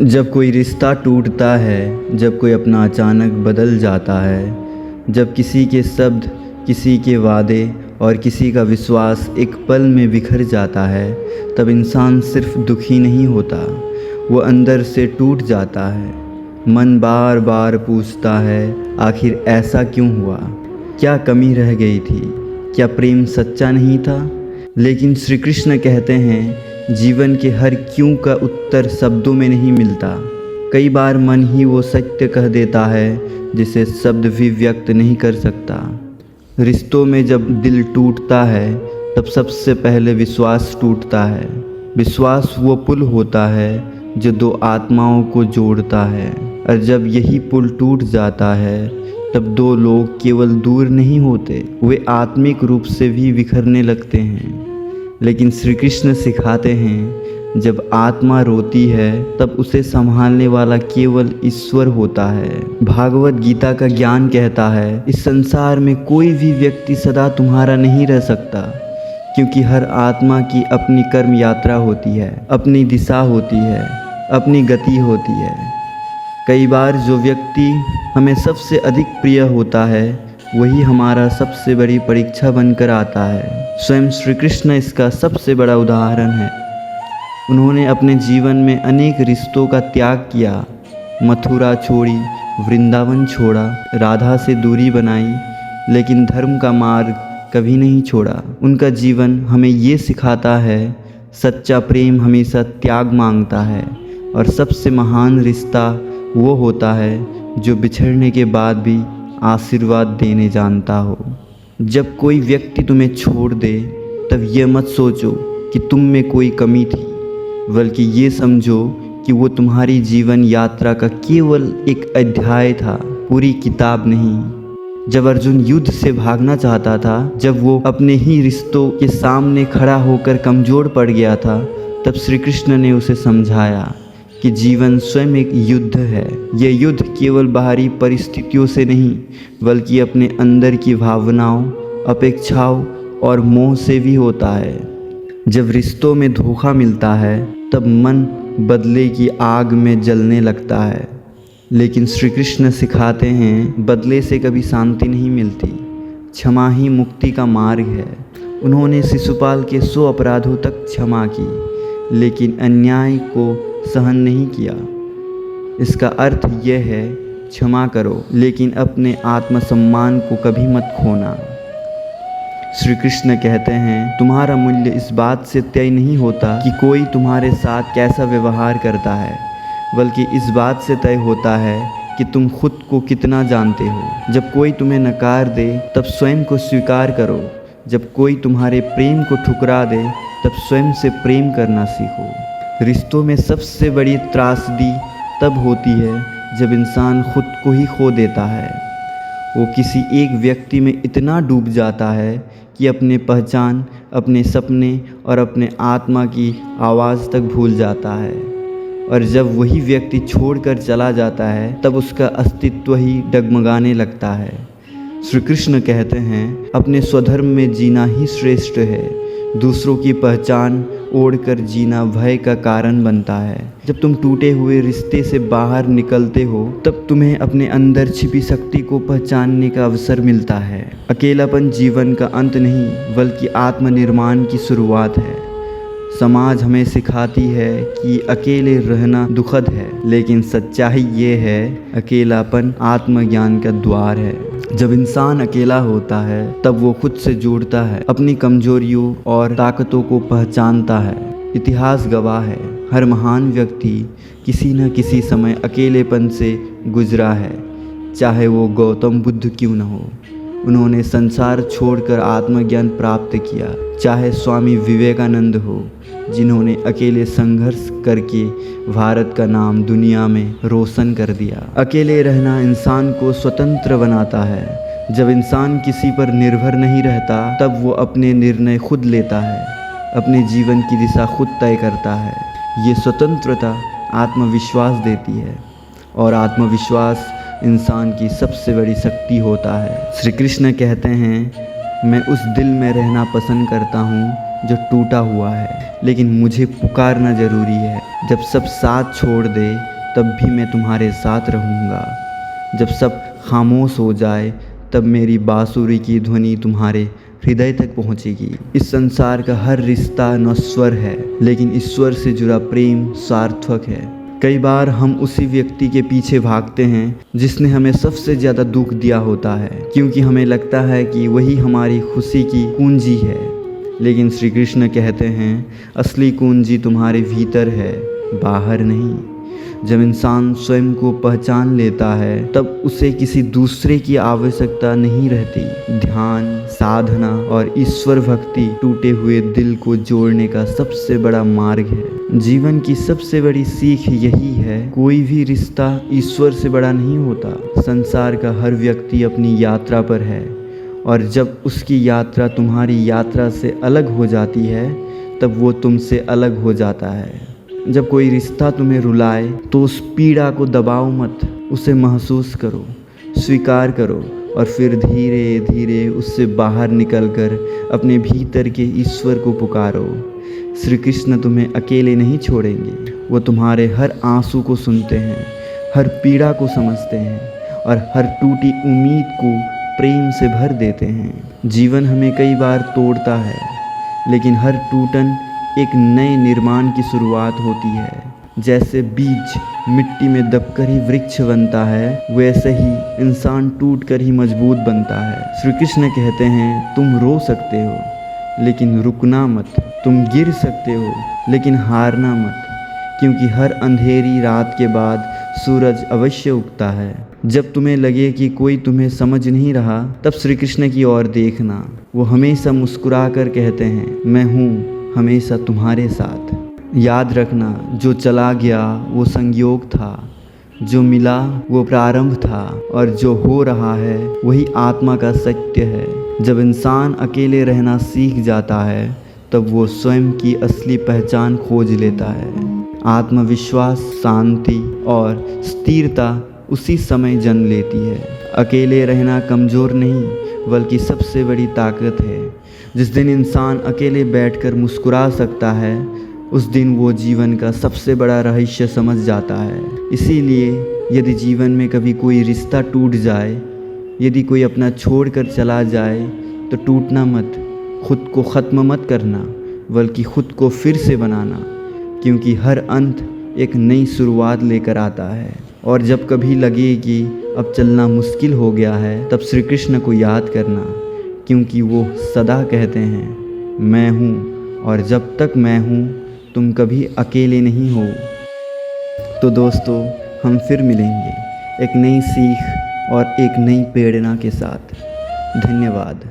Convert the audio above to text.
जब कोई रिश्ता टूटता है, जब कोई अपना अचानक बदल जाता है, जब किसी के शब्द, किसी के वादे और किसी का विश्वास एक पल में बिखर जाता है, तब इंसान सिर्फ दुखी नहीं होता, वो अंदर से टूट जाता है। मन बार बार पूछता है, आखिर ऐसा क्यों हुआ? क्या कमी रह गई थी? क्या प्रेम सच्चा नहीं था? लेकिन श्री कृष्ण कहते हैं, जीवन के हर क्यों का उत्तर शब्दों में नहीं मिलता। कई बार मन ही वो सत्य कह देता है जिसे शब्द भी व्यक्त नहीं कर सकता। रिश्तों में जब दिल टूटता है, तब सबसे पहले विश्वास टूटता है। विश्वास वो पुल होता है जो दो आत्माओं को जोड़ता है, और जब यही पुल टूट जाता है, तब दो लोग केवल दूर नहीं होते, वे आत्मिक रूप से भी बिखरने लगते हैं। लेकिन श्री कृष्ण सिखाते हैं, जब आत्मा रोती है, तब उसे संभालने वाला केवल ईश्वर होता है। भागवत गीता का ज्ञान कहता है, इस संसार में कोई भी व्यक्ति सदा तुम्हारा नहीं रह सकता, क्योंकि हर आत्मा की अपनी कर्म यात्रा होती है, अपनी दिशा होती है, अपनी गति होती है। कई बार जो व्यक्ति हमें सबसे अधिक प्रिय होता है, वही हमारा सबसे बड़ी परीक्षा बनकर आता है। स्वयं श्री कृष्ण इसका सबसे बड़ा उदाहरण है। उन्होंने अपने जीवन में अनेक रिश्तों का त्याग किया, मथुरा छोड़ी, वृंदावन छोड़ा, राधा से दूरी बनाई, लेकिन धर्म का मार्ग कभी नहीं छोड़ा। उनका जीवन हमें ये सिखाता है, सच्चा प्रेम हमेशा त्याग मांगता है, और सबसे महान रिश्ता वो होता है जो बिछड़ने के बाद भी आशीर्वाद देने जानता हो। जब कोई व्यक्ति तुम्हें छोड़ दे, तब ये मत सोचो कि तुम में कोई कमी थी, बल्कि ये समझो कि वो तुम्हारी जीवन यात्रा का केवल एक अध्याय था, पूरी किताब नहीं। जब अर्जुन युद्ध से भागना चाहता था, जब वो अपने ही रिश्तों के सामने खड़ा होकर कमज़ोर पड़ गया था, तब श्री कृष्ण ने उसे समझाया कि जीवन स्वयं एक युद्ध है। ये युद्ध केवल बाहरी परिस्थितियों से नहीं, बल्कि अपने अंदर की भावनाओं, अपेक्षाओं और मोह से भी होता है। जब रिश्तों में धोखा मिलता है, तब मन बदले की आग में जलने लगता है। लेकिन श्री कृष्ण सिखाते हैं, बदले से कभी शांति नहीं मिलती, क्षमा ही मुक्ति का मार्ग है। उन्होंने शिशुपाल के 100 अपराधों तक क्षमा की, लेकिन अन्याय को सहन नहीं किया। इसका अर्थ यह है, क्षमा करो, लेकिन अपने आत्मसम्मान को कभी मत खोना। श्री कृष्ण कहते हैं, तुम्हारा मूल्य इस बात से तय नहीं होता कि कोई तुम्हारे साथ कैसा व्यवहार करता है, बल्कि इस बात से तय होता है कि तुम खुद को कितना जानते हो। जब कोई तुम्हें नकार दे, तब स्वयं को स्वीकार करो। जब कोई तुम्हारे प्रेम को ठुकरा दे, तब स्वयं से प्रेम करना सीखो। रिश्तों में सबसे बड़ी त्रासदी तब होती है जब इंसान खुद को ही खो देता है। वो किसी एक व्यक्ति में इतना डूब जाता है कि अपने पहचान, अपने सपने और अपने आत्मा की आवाज़ तक भूल जाता है। और जब वही व्यक्ति छोड़कर चला जाता है, तब उसका अस्तित्व ही डगमगाने लगता है। श्री कृष्ण कहते हैं, अपने स्वधर्म में जीना ही श्रेष्ठ है। दूसरों की पहचान ओढ़कर जीना भय का कारण बनता है। जब तुम टूटे हुए रिश्ते से बाहर निकलते हो, तब तुम्हें अपने अंदर छिपी शक्ति को पहचानने का अवसर मिलता है। अकेलापन जीवन का अंत नहीं, बल्कि आत्मनिर्माण की शुरुआत है। समाज हमें सिखाती है कि अकेले रहना दुखद है, लेकिन सच्चाई ये है, अकेलापन आत्मज्ञान का द्वार है। जब इंसान अकेला होता है, तब वो खुद से जुड़ता है, अपनी कमजोरियों और ताकतों को पहचानता है। इतिहास गवाह है, हर महान व्यक्ति किसी न किसी समय अकेलेपन से गुजरा है, चाहे वो गौतम बुद्ध क्यों न हो। उन्होंने संसार छोड़कर आत्मज्ञान प्राप्त किया। चाहे स्वामी विवेकानंद हो, जिन्होंने अकेले संघर्ष करके भारत का नाम दुनिया में रोशन कर दिया। अकेले रहना इंसान को स्वतंत्र बनाता है। जब इंसान किसी पर निर्भर नहीं रहता, तब वो अपने निर्णय खुद लेता है, अपने जीवन की दिशा खुद तय करता है। ये स्वतंत्रता आत्मविश्वास देती है, और आत्मविश्वास इंसान की सबसे बड़ी शक्ति होता है। श्री कृष्ण कहते हैं, मैं उस दिल में रहना पसंद करता हूँ जो टूटा हुआ है, लेकिन मुझे पुकारना ज़रूरी है। जब सब साथ छोड़ दे तब भी मैं तुम्हारे साथ रहूँगा। जब सब खामोश हो जाए तब मेरी बांसुरी की ध्वनि तुम्हारे हृदय तक पहुँचेगी। इस संसार का हर रिश्ता नश्वर है, लेकिन ईश्वर से जुड़ा प्रेम सार्थक है। कई बार हम उसी व्यक्ति के पीछे भागते हैं जिसने हमें सबसे ज़्यादा दुख दिया होता है, क्योंकि हमें लगता है कि वही हमारी खुशी की कुंजी है। लेकिन श्री कृष्ण कहते हैं असली कुंजी तुम्हारे भीतर है, बाहर नहीं। जब इंसान स्वयं को पहचान लेता है तब उसे किसी दूसरे की आवश्यकता नहीं रहती। ध्यान, साधना और ईश्वर भक्ति टूटे हुए दिल को जोड़ने का सबसे बड़ा मार्ग है। जीवन की सबसे बड़ी सीख यही है, कोई भी रिश्ता ईश्वर से बड़ा नहीं होता। संसार का हर व्यक्ति अपनी यात्रा पर है, और जब उसकी यात्रा तुम्हारी यात्रा से अलग हो जाती है तब वो तुमसे अलग हो जाता है। जब कोई रिश्ता तुम्हें रुलाए तो उस पीड़ा को दबाओ मत, उसे महसूस करो, स्वीकार करो और फिर धीरे धीरे उससे बाहर निकलकर अपने भीतर के ईश्वर को पुकारो। श्री कृष्ण तुम्हें अकेले नहीं छोड़ेंगे। वो तुम्हारे हर आंसू को सुनते हैं, हर पीड़ा को समझते हैं और हर टूटी उम्मीद को प्रेम से भर देते हैं। जीवन हमें कई बार तोड़ता है, लेकिन हर टूटन एक नए निर्माण की शुरुआत होती है। जैसे बीज मिट्टी में दबकर ही वृक्ष बनता है, वैसे ही इंसान टूटकर ही मजबूत बनता है। श्री कृष्ण कहते हैं तुम रो सकते हो लेकिन रुकना मत, तुम गिर सकते हो लेकिन हारना मत, क्योंकि हर अंधेरी रात के बाद सूरज अवश्य उगता है। जब तुम्हें लगे कि कोई तुम्हें समझ नहीं रहा तब श्री कृष्ण की ओर देखना। वो हमेशा मुस्कुरा कर कहते हैं मैं हूँ हमेशा तुम्हारे साथ। याद रखना, जो चला गया वो संयोग था, जो मिला वो प्रारंभ था, और जो हो रहा है वही आत्मा का सत्य है। जब इंसान अकेले रहना सीख जाता है तब वो स्वयं की असली पहचान खोज लेता है। आत्मविश्वास, शांति और स्थिरता उसी समय जन्म लेती है। अकेले रहना कमज़ोर नहीं बल्कि सबसे बड़ी ताकत है। जिस दिन इंसान अकेले बैठकर मुस्कुरा सकता है उस दिन वो जीवन का सबसे बड़ा रहस्य समझ जाता है। इसीलिए यदि जीवन में कभी कोई रिश्ता टूट जाए, यदि कोई अपना छोड़ कर चला जाए तो टूटना मत, खुद को ख़त्म मत करना बल्कि खुद को फिर से बनाना, क्योंकि हर अंत एक नई शुरुआत लेकर आता है। और जब कभी लगे कि अब चलना मुश्किल हो गया है तब श्री कृष्ण को याद करना, क्योंकि वो सदा कहते हैं मैं हूँ, और जब तक मैं हूँ तुम कभी अकेले नहीं हो। तो दोस्तों, हम फिर मिलेंगे एक नई सीख और एक नई प्रेरणा के साथ। धन्यवाद।